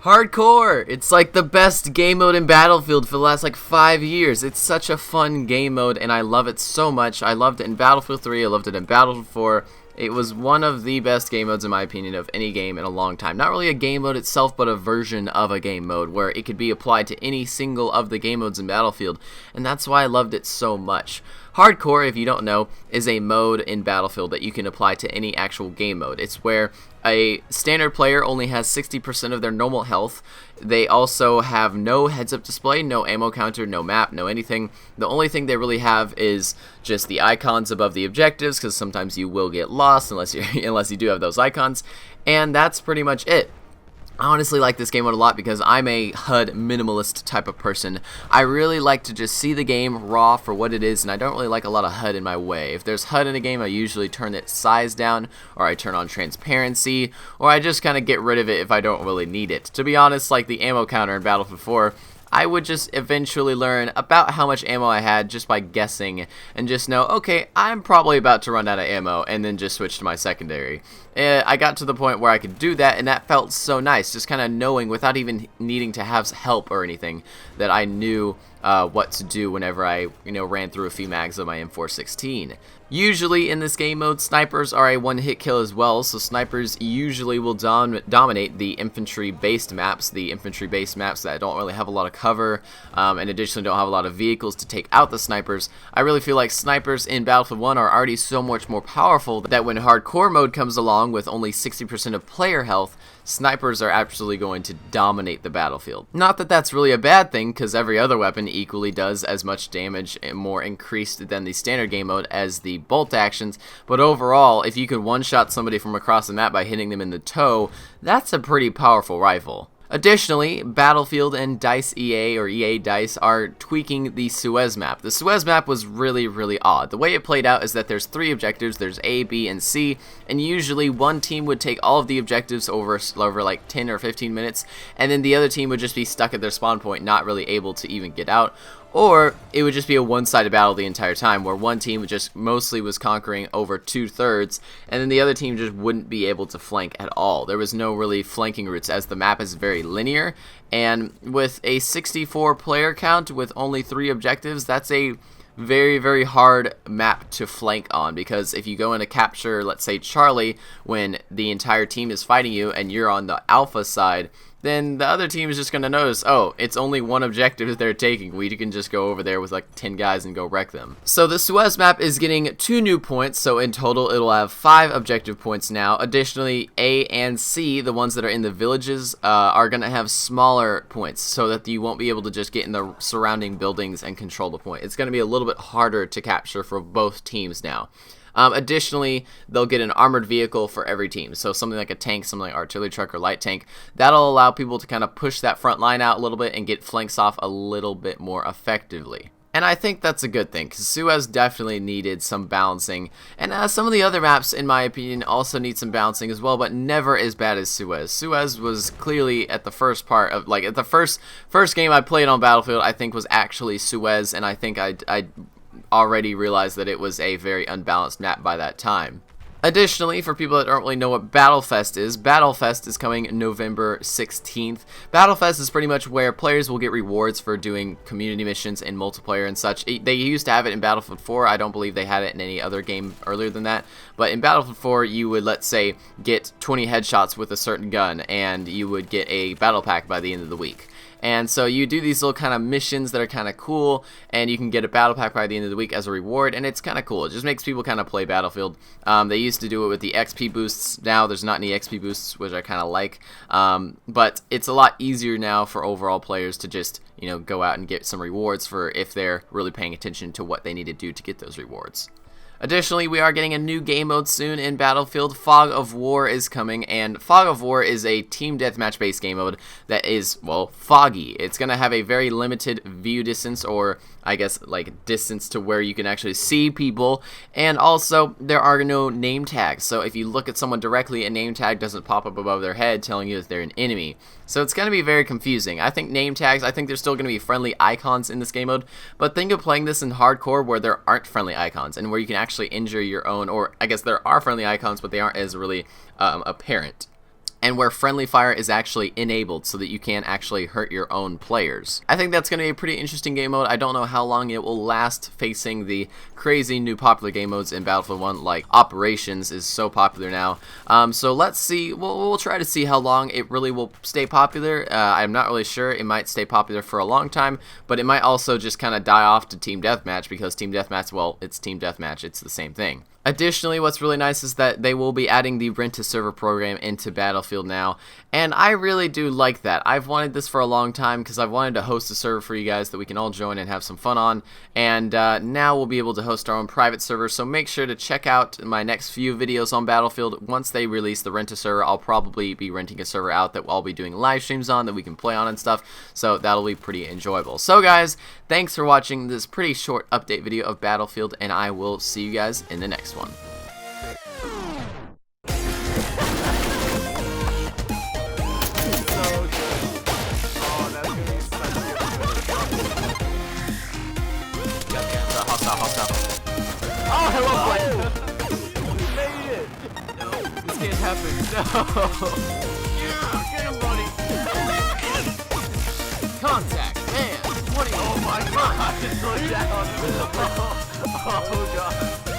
Hardcore! It's like the best game mode in Battlefield for the last like 5 years. It's such a fun game mode and I love it so much. I loved it in Battlefield 3, I loved it in Battlefield 4. It was one of the best game modes in my opinion of any game in a long time. Not really a game mode itself, but a version of a game mode where it could be applied to any single of the game modes in Battlefield, and that's why I loved it so much. Hardcore, if you don't know, is a mode in Battlefield that you can apply to any actual game mode. It's where a standard player only has 60% of their normal health. They also have no heads-up display, no ammo counter, no map, no anything. The only thing they really have is just the icons above the objectives, because sometimes you will get lost unless you do have those icons, and that's pretty much it. I honestly like this game mode a lot because I'm a HUD minimalist type of person. I really like to just see the game raw for what it is, and I don't really like a lot of HUD in my way. If there's HUD in a game, I usually turn its size down, or I turn on transparency, or I just kind of get rid of it if I don't really need it. To be honest, like the ammo counter in Battlefield 4, I would just eventually learn about how much ammo I had just by guessing and just know, okay, I'm probably about to run out of ammo, and then just switch to my secondary. I got to the point where I could do that, and that felt so nice, just kind of knowing without even needing to have help or anything that I knew what to do whenever I ran through a few mags of my M416. Usually in this game mode, snipers are a one-hit kill as well, so snipers usually will dominate the infantry-based maps, that don't really have a lot of cover, and additionally don't have a lot of vehicles to take out the snipers. I really feel like snipers in Battlefield 1 are already so much more powerful that when hardcore mode comes along with only 60% of player health, snipers are absolutely going to dominate the battlefield. Not that that's really a bad thing, because every other weapon equally does as much damage and more increased than the standard game mode as the bolt actions, but overall, if you can one-shot somebody from across the map by hitting them in the toe, that's a pretty powerful rifle. Additionally, Battlefield and DICE EA, or EA DICE, are tweaking the Suez map. The Suez map was really, really odd. The way it played out is that there's 3 objectives, there's A, B, and C, and usually one team would take all of the objectives over like 10 or 15 minutes, and then the other team would just be stuck at their spawn point, not really able to even get out. Or it would just be a one-sided battle the entire time, where one team just mostly was conquering over 2/3, and then the other team just wouldn't be able to flank at all. There was no really flanking routes, as the map is very linear, and with a 64 player count with only 3 objectives, that's a very, very hard map to flank on, because if you go in to capture, let's say, Charlie, when the entire team is fighting you and you're on the alpha side, then the other team is just going to notice, oh, it's only one objective they're taking. We can just go over there with like 10 guys and go wreck them. So the Suez map is getting 2 new points, so in total it'll have 5 objective points now. Additionally, A and C, the ones that are in the villages, are going to have smaller points, so that you won't be able to just get in the surrounding buildings and control the point. It's going to be a little bit harder to capture for both teams now. Additionally, they'll get an armored vehicle for every team, so something like a tank, something like artillery truck or light tank. That'll allow people to kind of push that front line out a little bit and get flanks off a little bit more effectively. And I think that's a good thing, because Suez definitely needed some balancing, and some of the other maps, in my opinion, also need some balancing as well, but never as bad as Suez. Suez was clearly at the first part of, like, at the first game I played on Battlefield, I think was actually Suez, and I think I already realized that it was a very unbalanced map by that time. Additionally, for people that don't really know what Battlefest is coming November 16th. Battlefest is pretty much where players will get rewards for doing community missions in multiplayer and such. They used to have it in Battlefield 4. I don't believe they had it in any other game earlier than that. But in Battlefield 4, you would, let's say, get 20 headshots with a certain gun, and you would get a battle pack by the end of the week. And so you do these little kind of missions that are kind of cool, and you can get a battle pack by the end of the week as a reward, and it's kind of cool. It just makes people kind of play Battlefield. They used to do it with the XP boosts. Now there's not any XP boosts, which I kind of like. But it's a lot easier now for overall players to just, go out and get some rewards for if they're really paying attention to what they need to do to get those rewards. Additionally, we are getting a new game mode soon in Battlefield. Fog of War is coming, and Fog of War is a team deathmatch based game mode that is, well, foggy. It's going to have a very limited view distance, or I guess like distance to where you can actually see people, and also there are no name tags. So if you look at someone directly, a name tag doesn't pop up above their head telling you that they're an enemy. So it's going to be very confusing. I think name tags, I think there's still going to be friendly icons in this game mode, but think of playing this in hardcore where there aren't friendly icons and where you can actually injure your own, or I guess there are friendly icons, but they aren't as really apparent. and where friendly fire is actually enabled so that you can't actually hurt your own players. I think that's going to be a pretty interesting game mode. I don't know how long it will last facing the crazy new popular game modes in Battlefield 1, like Operations is so popular now. So let's see, we'll try to see how long it really will stay popular. I'm not really sure. It might stay popular for a long time, but it might also just kind of die off to Team Deathmatch, because Team Deathmatch, well, it's Team Deathmatch, it's the same thing. Additionally, what's really nice is that they will be adding the rent-to-server program into Battlefield now, and I really do like that. I've wanted this for a long time because I've wanted to host a server for you guys that we can all join and have some fun on, and now we'll be able to host our own private server, so make sure to check out my next few videos on Battlefield. Once they release the rent-to-server, I'll probably be renting a server out that I'll be doing live streams on that we can play on and stuff, so that'll be pretty enjoyable. So guys, thanks for watching this pretty short update video of Battlefield, and I will see you guys in the next one. Oh, hello, Blake! You made it! No, this can't happen. No! Yeah, get him, buddy! Contact, man! 20. Oh my god! Slow down! Oh god!